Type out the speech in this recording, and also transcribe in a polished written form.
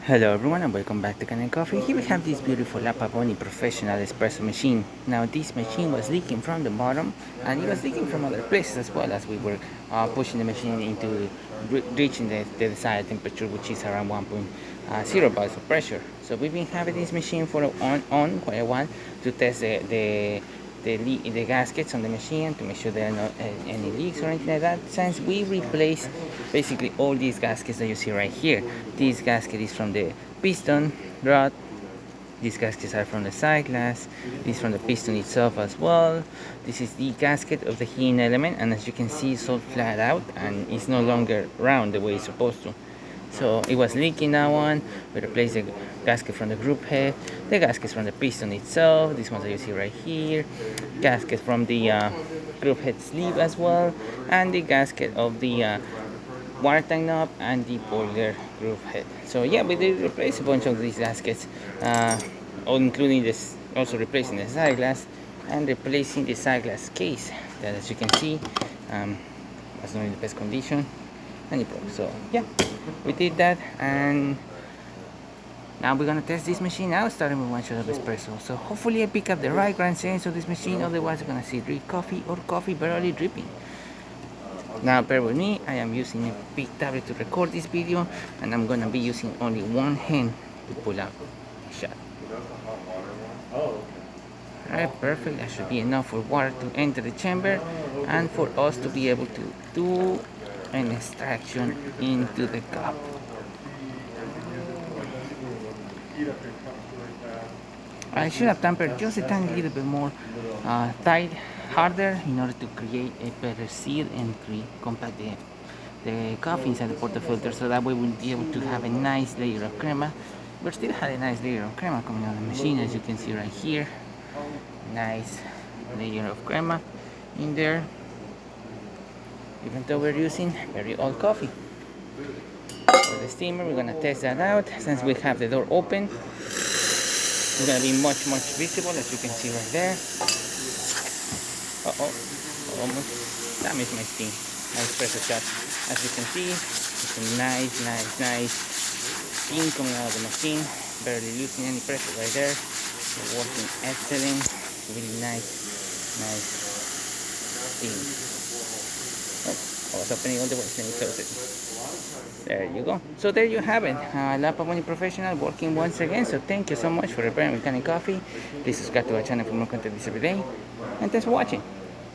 Hello everyone and welcome back to Canon Coffee. Here we have this beautiful La Pavoni professional espresso machine. Now this machine was leaking from the bottom and it was leaking from other places as well as we were pushing the machine into reaching the desired temperature, which is around 1.0 bars of pressure. So we've been having this machine for on quite a while to test the gaskets on the machine to make sure there are not any leaks or anything like that. Since we replaced basically all these gaskets that you see right here, this gasket is from the piston rod, these gaskets are from the side glass, this is from the piston itself as well. This is the gasket of the heating element, and as you can see it's all flat out and it's no longer round the way it's supposed to. So it was leaking that one. We replaced the gasket from the group head, the gaskets from the piston itself, these ones that you see right here, gasket from the group head sleeve as well, and the gasket of the water tank knob and the boiler group head. So yeah, we did replace a bunch of these gaskets, all including this, also replacing the side glass and replacing the side glass case that, as you can see, was not in the best condition and it broke. So yeah, we did that, and now we're gonna test this machine out, starting with one shot of espresso. So hopefully I pick up the right grand sense of this machine, otherwise you're gonna see drip coffee or coffee barely dripping. Now bear with me, I am using a big tablet to record this video, and I'm gonna be using only one hand to pull out a shot. Alright, perfect, that should be enough for water to enter the chamber and for us to be able to do an extraction into the cup. I should have tampered just a tiny little bit more tight, harder, in order to create a better seal and compact the coffee inside the portafilter, so that way we'll be able to have a nice layer of crema. We still had a nice layer of crema coming out of the machine, as you can see right here. Nice layer of crema in there, even though we're using very old coffee. For the steamer, we're gonna test that out. Since we have the door open, it's gonna be much visible, as you can see right there. Almost damaged my steam. Nice pressure shot. As you can see, it's a nice steam coming out of the machine, barely losing any pressure right there. Working excellent, really nice steam. Oh, I was opening all the way, let me close it. There you go. So there you have it. La Pavoni Professional working once again. So thank you so much for repairing mechanic coffee. Please subscribe to our channel for more content this every day. And thanks for watching.